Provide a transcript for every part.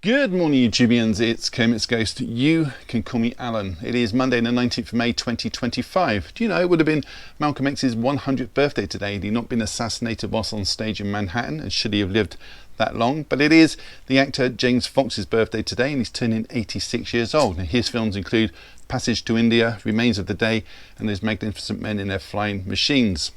Good morning, YouTubians. It's Kermit's Ghost. You can call me Alan. It is Monday the 19th of May 2025. Do you know it would have been Malcolm X's 100th birthday today had he not been assassinated whilst on stage in Manhattan, and should he have lived that long? But it is the actor James Fox's birthday today, and he's turning 86 years old. And his films include Passage to India, Remains of the Day, and Those Magnificent Men in Their Flying Machines.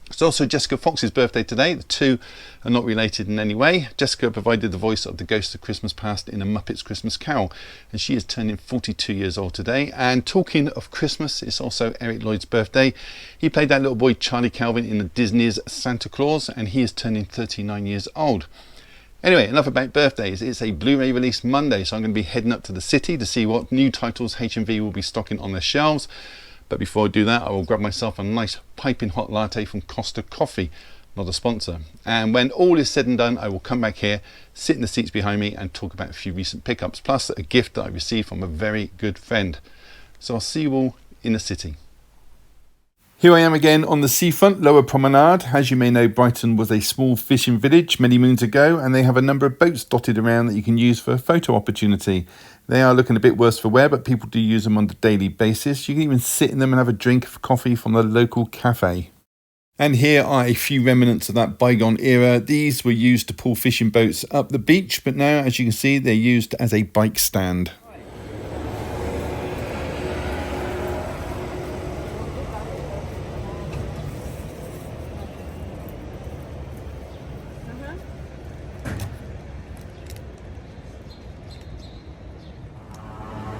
It's also Jessica Fox's birthday today. The two are not related in any way. Jessica provided the voice of the Ghost of Christmas Past in A Muppet's Christmas Carol, and she is turning 42 years old today. And talking of Christmas, it's also Eric Lloyd's birthday. He played that little boy Charlie Calvin in the Disney's Santa Claus, and he is turning 39 years old. Anyway, enough about birthdays. It's a Blu-ray release Monday, so I'm going to be heading up to the city to see what new titles HMV will be stocking on their shelves. But before I do that, I will grab myself a nice piping hot latte from Costa Coffee, not a sponsor. And when all is said and done, I will come back here, sit in the seats behind me and talk about a few recent pickups, plus a gift that I received from a very good friend. So I'll see you all in the city. Here I am again on the seafront, Lower Promenade. As you may know, Brighton was a small fishing village many moons ago, and they have a number of boats dotted around that you can use for a photo opportunity. They are looking a bit worse for wear, but people do use them on a daily basis. You can even sit in them and have a drink of coffee from the local cafe. And here are a few remnants of that bygone era. These were used to pull fishing boats up the beach, but now, as you can see, they're used as a bike stand.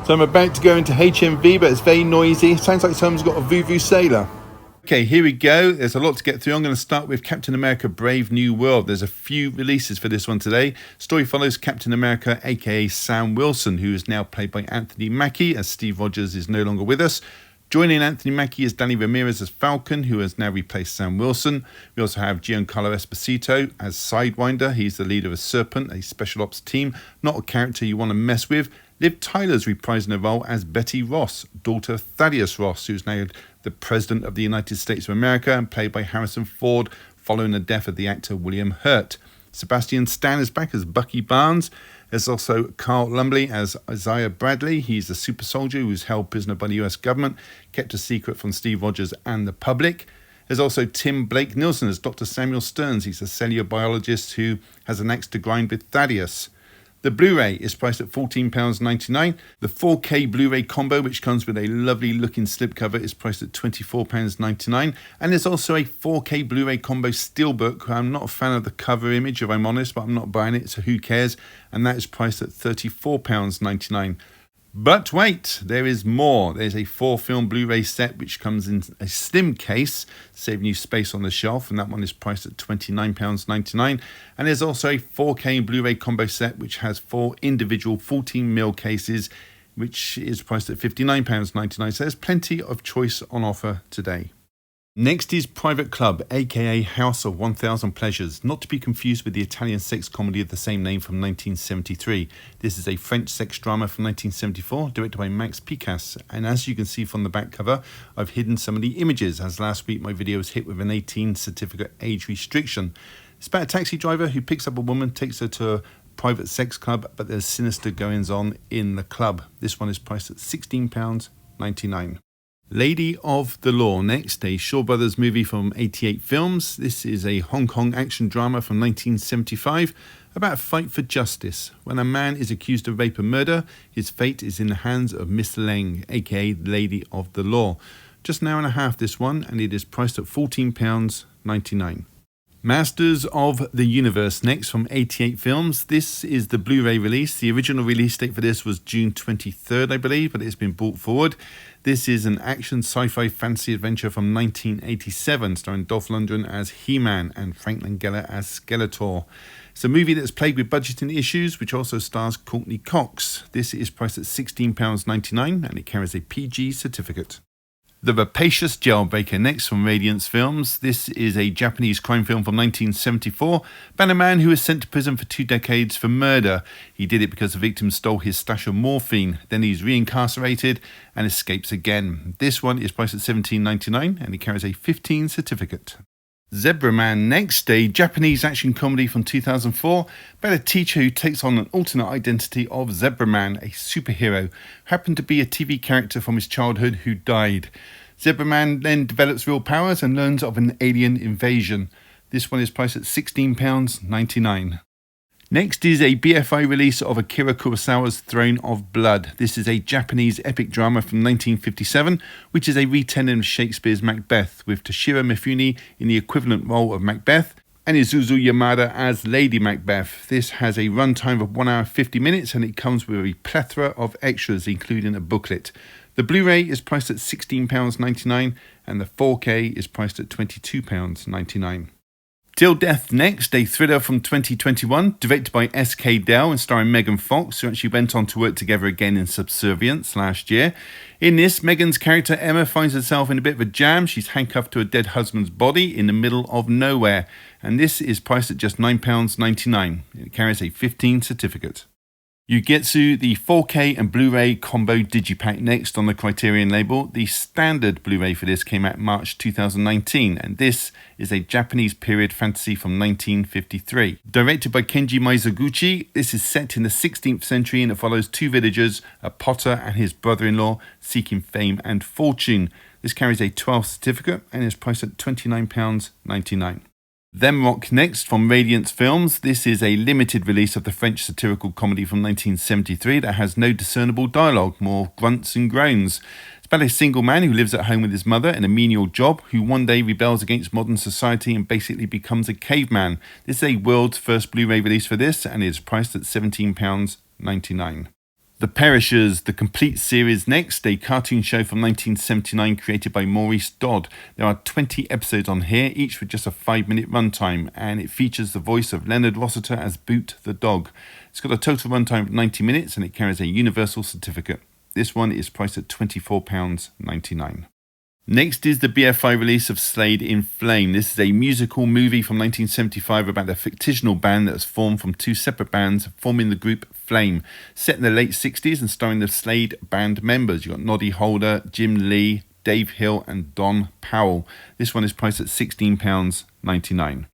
So I'm about to go into HMV, but it's very noisy. Sounds like someone's got a vuvuzela. Okay, here we go. There's a lot to get through. I'm going to start with Captain America Brave New World. There's a few releases for this one today. Story follows Captain America, aka Sam Wilson, who is now played by Anthony Mackie, as Steve Rogers is no longer with us. Joining Anthony Mackie is Danny Ramirez as Falcon, who has now replaced Sam Wilson. We also have Giancarlo Esposito as Sidewinder. He's the leader of Serpent, a special ops team. Not a character you want to mess with. Liv Tyler's reprising her role as Betty Ross, daughter of Thaddeus Ross, who's now the President of the United States of America and played by Harrison Ford following the death of the actor William Hurt. Sebastian Stan is back as Bucky Barnes. There's also Carl Lumbly as Isaiah Bradley. He's a super soldier who was held prisoner by the US government, kept a secret from Steve Rogers and the public. There's also Tim Blake Nielsen as Dr. Samuel Stearns. He's a cellular biologist who has an axe to grind with Thaddeus. The Blu-ray is priced at £14.99. The 4K Blu-ray combo, which comes with a lovely looking slipcover, is priced at £24.99. And there's also a 4K Blu-ray combo steelbook. I'm not a fan of the cover image, if I'm honest, but I'm not buying it, so who cares? And that is priced at £34.99. But wait, there is more. There's a 4-film Blu-ray set which comes in a slim case, saving you space on the shelf, and that one is priced at £29.99. And there's also a 4K Blu-ray combo set which has 4 individual 14mm cases, which is priced at £59.99. So there's plenty of choice on offer today. Next is Private Club, aka House of 1000 Pleasures, not to be confused with the Italian sex comedy of the same name from 1973. This is a French sex drama from 1974, directed by Max Picasse, and as you can see from the back cover, I've hidden some of the images, as last week my video was hit with an 18 certificate age restriction. It's about a taxi driver who picks up a woman, takes her to a private sex club, but there's sinister goings on in the club. This one is priced at £16.99. Lady of the Law next, a Shaw Brothers movie from 88 Films. This is a Hong Kong action drama from 1975 about a fight for justice. When a man is accused of rape and murder, his fate is in the hands of Miss Leng, aka Lady of the Law. Just an hour and a half this one, and it is priced at £14.99. Masters of the Universe next from 88 Films. This is the Blu-ray release. The original release date for this was June 23rd, I believe, but it's been brought forward. This is an action sci-fi fantasy adventure from 1987, starring Dolph Lundgren as He-Man and Frank Langella as Skeletor. It's a movie that's plagued with budgeting issues, which also stars Courtney Cox. This is priced at £16.99 and it carries a PG certificate. The Rapacious Jailbreaker next from Radiance Films. This is a Japanese crime film from 1974 about a man who was sent to prison for 2 decades for murder. He did it because the victim stole his stash of morphine. Then he's reincarcerated and escapes again. This one is priced at £17.99 and it carries a 15 certificate. Zebra Man next, a Japanese action comedy from 2004 about a teacher who takes on an alternate identity of Zebra Man, a superhero who happened to be a TV character from his childhood who died. Zebra Man then develops real powers and learns of an alien invasion. This one is priced at £16.99. Next is a BFI release of Akira Kurosawa's Throne of Blood. This is a Japanese epic drama from 1957, which is a retelling of Shakespeare's Macbeth, with Toshiro Mifune in the equivalent role of Macbeth and Isuzu Yamada as Lady Macbeth. This has a runtime of 1 hour 50 minutes and it comes with a plethora of extras, including a booklet. The Blu-ray is priced at £16.99 and the 4K is priced at £22.99. Till Death next, a thriller from 2021, directed by S.K. Dell and starring Megan Fox, who actually went on to work together again in Subservience last year. In this, Megan's character Emma finds herself in a bit of a jam. She's handcuffed to a dead husband's body in the middle of nowhere, and this is priced at just £9.99. It carries a 15 certificate. Yugetsu, the 4K and Blu-ray combo digipack next on the Criterion label. The standard Blu-ray for this came out March 2019, and this is a Japanese period fantasy from 1953. Directed by Kenji Mizoguchi, this is set in the 16th century and it follows two villagers, a potter and his brother-in-law, seeking fame and fortune. This carries a 12 certificate and is priced at £29.99. Them Rock next from Radiance Films. This is a limited release of the French satirical comedy from 1973 that has no discernible dialogue, more grunts and groans. It's about a single man who lives at home with his mother in a menial job, who one day rebels against modern society and basically becomes a caveman. This is a world's first Blu-ray release for this and is priced at £17.99. The Perishers, the complete series next, a cartoon show from 1979 created by Maurice Dodd. There are 20 episodes on here, each with just a 5-minute runtime, and it features the voice of Leonard Rossiter as Boot the dog. It's got a total runtime of 90 minutes and it carries a universal certificate. This one is priced at £24.99. Next is the BFI release of Slade in Flame. This is a musical movie from 1975 about a fictional band that was formed from two separate bands, forming the group Flame. Set in the late 60s and starring the Slade band members. You've got Noddy Holder, Jim Lee, Dave Hill and Don Powell. This one is priced at £16.99.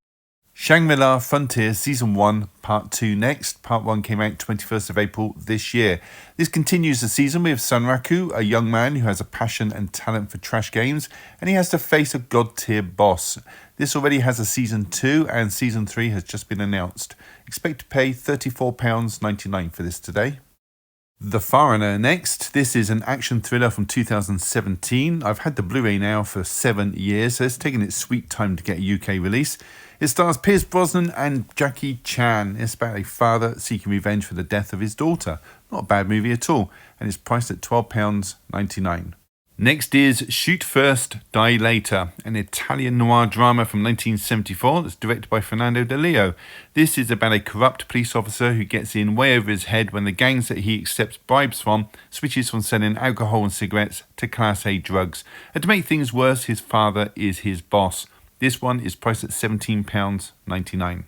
Shangri-La Frontier Season 1 Part 2 next. Part 1 came out 21st of April this year. This continues the season with Sanraku, a young man who has a passion and talent for trash games, and he has to face a god-tier boss. This already has a Season 2 and Season 3 has just been announced. Expect to pay £34.99 for this today. The Foreigner next. This is an action thriller from 2017. I've had the Blu-ray now for 7 years, so it's taken its sweet time to get a UK release. It stars Pierce Brosnan and Jackie Chan. It's about a father seeking revenge for the death of his daughter. Not a bad movie at all, and it's priced at £12.99. Next is Shoot First, Die Later, an Italian noir drama from 1974 that's directed by Fernando De Leo. This is about a corrupt police officer who gets in way over his head when the gangs that he accepts bribes from switches from selling alcohol and cigarettes to Class A drugs. And to make things worse, his father is his boss. This one is priced at £17.99.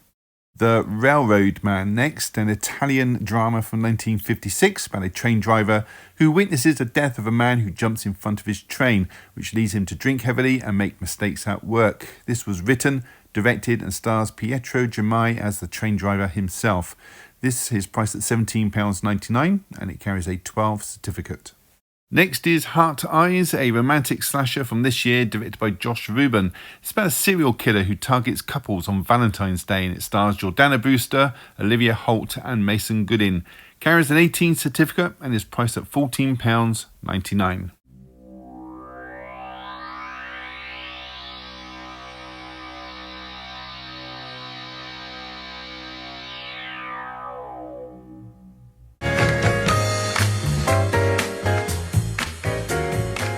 The Railroad Man next, an Italian drama from 1956 about a train driver who witnesses the death of a man who jumps in front of his train, which leads him to drink heavily and make mistakes at work. This was written, directed and stars Pietro Germai as the train driver himself. This is priced at £17.99 and it carries a 12 certificate. Next is Heart Eyes, a romantic slasher from this year directed by Josh Rubin. It's about a serial killer who targets couples on Valentine's Day and it stars Jordana Brewster, Olivia Holt and Mason Goodin. Carries an 18 certificate and is priced at £14.99.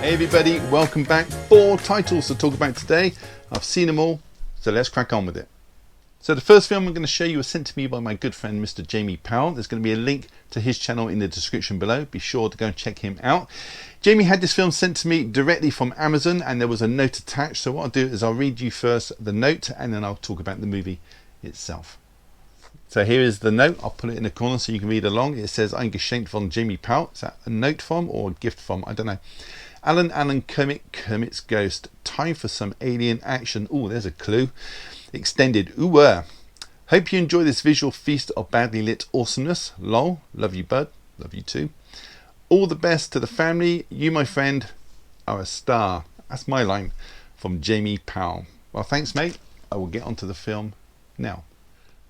Hey everybody, welcome back. 4 titles to talk about today. I've seen them all, so let's crack on with it. So the first film I'm going to show you was sent to me by my good friend Mr. Jamie Powell. There's going to be a link to his channel in the description below. Be sure to go and check him out. Jamie had this film sent to me directly from Amazon and there was a note attached. So what I'll do is I'll read you first the note and then I'll talk about the movie itself. So here is the note. I'll put it in the corner so you can read along. It says, "Eingeschenkt von Jamie Powell." Is that a note from or a gift from? I don't know. Alan Kermit's Ghost. Time for some alien action. Oh, there's a clue. Extended. Ooh. Hope you enjoy this visual feast of badly lit awesomeness. Lol. Love you, bud. Love you too. All the best to the family. You, my friend, are a star. That's my line from Jamie Powell. Well, thanks, mate. I will get onto the film now.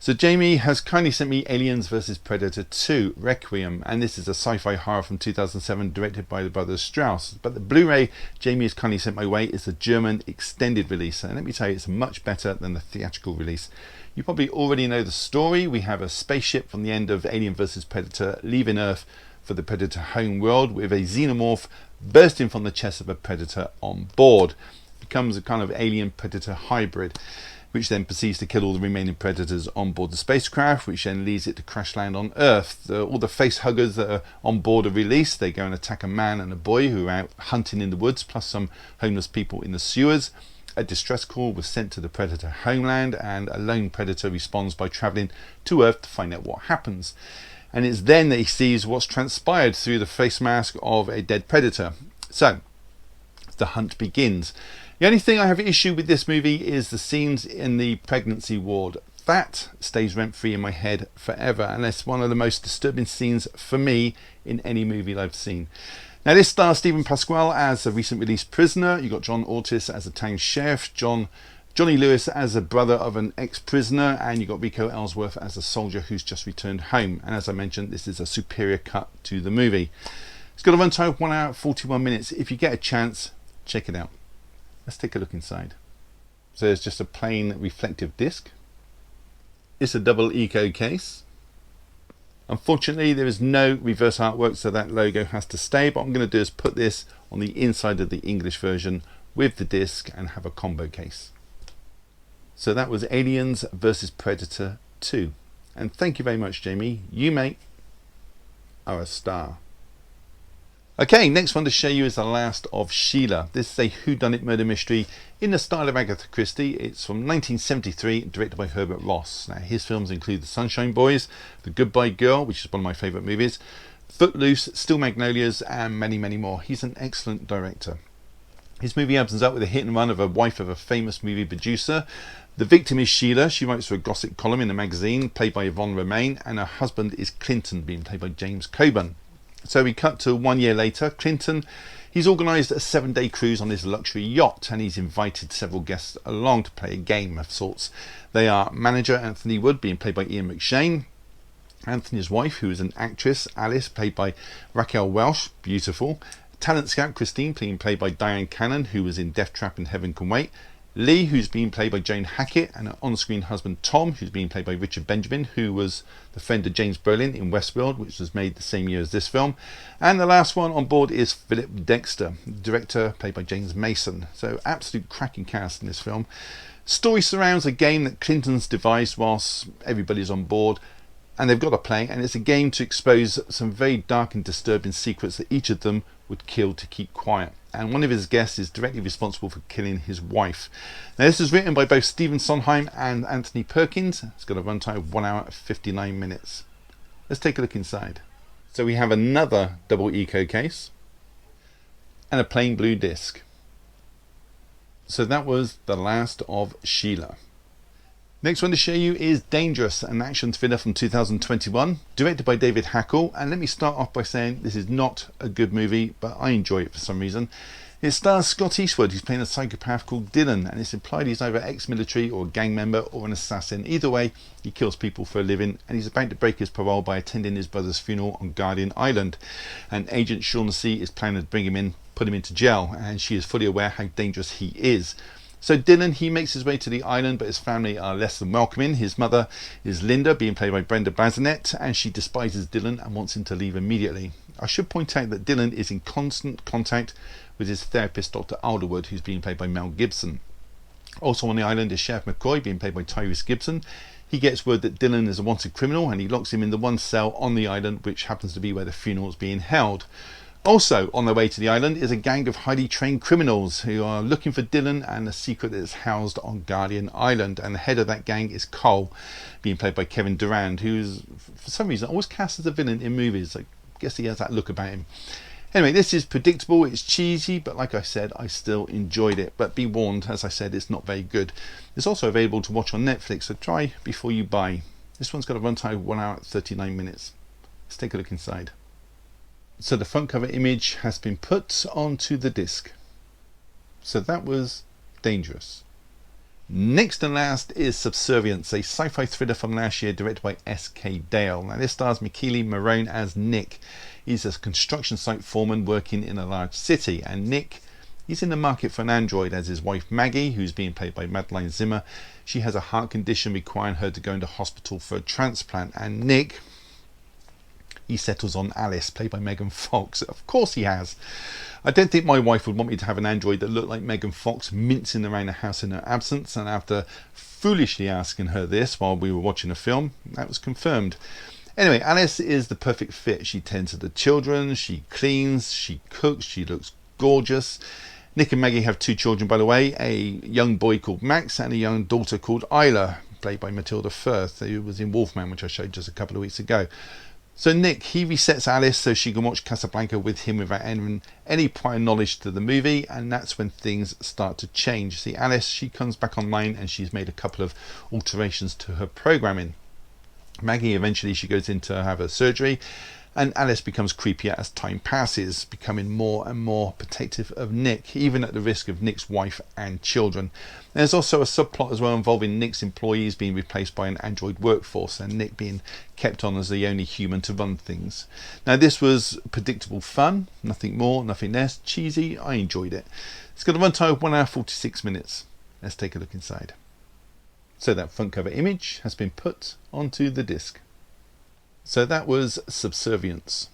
So Jamie has kindly sent me Aliens vs Predator 2 Requiem, and this is a sci-fi horror from 2007 directed by the brothers Strauss. But the Blu-ray Jamie has kindly sent my way is the German extended release, and let me tell you, it's much better than the theatrical release. You probably already know the story. We have a spaceship from the end of Alien vs Predator leaving Earth for the Predator home world with a xenomorph bursting from the chest of a Predator on board. It becomes a kind of alien-Predator hybrid, which then proceeds to kill all the remaining predators on board the spacecraft, which then leads it to crash land on Earth. All the face huggers that are on board are released. They go and attack a man and a boy who are out hunting in the woods, plus some homeless people in the sewers. A distress call was sent to the predator homeland, and a lone predator responds by travelling to Earth to find out what happens. And it's then that he sees what's transpired through the face mask of a dead predator. So the hunt begins. The only thing I have issue with this movie is the scenes in the pregnancy ward. That stays rent-free in my head forever, and it's one of the most disturbing scenes for me in any movie that I've seen. Now this stars Stephen Pasquale as a recent released prisoner. You've got John Ortiz as a town sheriff, Johnny Lewis as a brother of an ex-prisoner, and you've got Rico Ellsworth as a soldier who's just returned home. And as I mentioned, this is a superior cut to the movie. It's got a runtime of 1 hour 41 minutes. If you get a chance, check it out. Let's take a look inside. So there's just a plain reflective disc. It's a double eco case. Unfortunately, there is no reverse artwork, so that logo has to stay. But what I'm going to do is put this on the inside of the English version with the disc and have a combo case. So that was Aliens vs Predator 2. And thank you very much, Jamie. You, mate, are a star. Okay, next one to show you is The Last of Sheila. This is a whodunit murder mystery in the style of Agatha Christie. It's from 1973, directed by Herbert Ross. Now, his films include The Sunshine Boys, The Goodbye Girl, which is one of my favourite movies, Footloose, Still Magnolias, and many, many more. He's an excellent director. His movie opens up with a hit and run of a wife of a famous movie producer. The victim is Sheila. She writes for a gossip column in a magazine, played by Yvonne Romain, and her husband is Clinton, being played by James Coburn. So we cut to 1 year later. Clinton, he's organised a 7-day cruise on his luxury yacht, and he's invited several guests along to play a game of sorts. They are manager Anthony Wood, being played by Ian McShane, Anthony's wife, who is an actress, Alice, played by Raquel Welch, beautiful, talent scout Christine, being played by Diane Cannon, who was in Death Trap and Heaven Can Wait, Lee, who's being played by Joan Hackett, and her on-screen husband Tom, who's being played by Richard Benjamin, who was the friend of James Brolin in Westworld, which was made the same year as this film. And the last one on board is Philip Dexter, director, played by James Mason. So absolute cracking cast in this film. Story surrounds a game that Clinton's devised whilst everybody's on board, and they've got to play, and it's a game to expose some very dark and disturbing secrets that each of them would kill to keep quiet. And one of his guests is directly responsible for killing his wife. Now this is written by both Stephen Sondheim and Anthony Perkins. It's got a runtime of 1 hour 59 minutes. Let's take a look inside. So we have another double eco case and a plain blue disc. So that was The Last of Sheila. Next one to show you is Dangerous, an action thriller from 2021, directed by David Hackle. And let me start off by saying this is not a good movie, but I enjoy it for some reason. It stars Scott Eastwood, who's playing a psychopath called Dylan, and it's implied he's either ex-military or a gang member or an assassin. Either way, he kills people for a living, and he's about to break his parole by attending his brother's funeral on Guardian Island. And Agent Shaughnessy is planning to bring him in, put him into jail, and she is fully aware how dangerous he is. So Dylan, he makes his way to the island, but his family are less than welcoming. His mother is Linda, being played by Brenda Bazinet, and she despises Dylan and wants him to leave immediately. I should point out that Dylan is in constant contact with his therapist, Dr. Alderwood, who's being played by Mel Gibson. Also on the island is Sheriff McCoy, being played by Tyrese Gibson. He gets word that Dylan is a wanted criminal, and he locks him in the one cell on the island, which happens to be where the funeral is being held. Also on their way to the island is a gang of highly trained criminals who are looking for Dylan and a secret that is housed on Guardian Island. And the head of that gang is Cole, being played by Kevin Durand, who is, for some reason, always cast as a villain in movies. I guess he has that look about him. Anyway, this is predictable, it's cheesy, but like I said, I still enjoyed it. But be warned, as I said, it's not very good. It's also available to watch on Netflix, so try before you buy. This one's got a runtime of 1 hour and 39 minutes. Let's take a look inside. So the front cover image has been put onto the disc. So that was Dangerous. Next and last is Subservience, a sci-fi thriller from last year directed by S.K. Dale. Now this stars Michele Morrone as Nick. He's a construction site foreman working in a large city, and Nick, he's in the market for an android, as his wife Maggie, who's being played by Madeline Zimmer. She has a heart condition requiring her to go into hospital for a transplant, and Nick, he settles on Alice, played by Megan Fox. Of course he has. I don't think my wife would want me to have an android that looked like Megan Fox mincing around the house in her absence, and after foolishly asking her this while we were watching a film, that was confirmed. Anyway, Alice is the perfect fit. She tends to the children, she cleans, she cooks, she looks gorgeous. Nick and Maggie have 2 children, by the way, a young boy called Max and a young daughter called Isla, played by Matilda Firth, who was in Wolfman, which I showed just a couple of weeks ago. So Nick, he resets Alice so she can watch Casablanca with him without any prior knowledge to the movie, and that's when things start to change. See, Alice, she comes back online and she's made a couple of alterations to her programming. Maggie, eventually she goes in to have her surgery, and Alice becomes creepier as time passes, becoming more and more protective of Nick, even at the risk of Nick's wife and children. There's also a subplot as well involving Nick's employees being replaced by an android workforce, and Nick being kept on as the only human to run things. Now this was predictable fun, nothing more, nothing less, cheesy. I enjoyed it. It's got a runtime of 1 hour 46 minutes. Let's take a look inside. So that front cover image has been put onto the disc. So that was Subservience.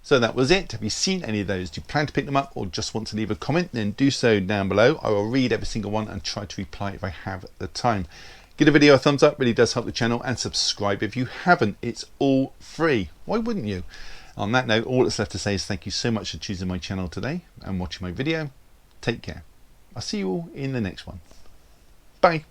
So that was it. Have you seen any of those? Do you plan to pick them up or just want to leave a comment? Then do so down below. I will read every single one and try to reply if I have the time. Give the video a thumbs up, really does help the channel, and subscribe if you haven't. It's all free. Why wouldn't you? On that note, all that's left to say is thank you so much for choosing my channel today and watching my video. Take care. I'll see you all in the next one. Bye.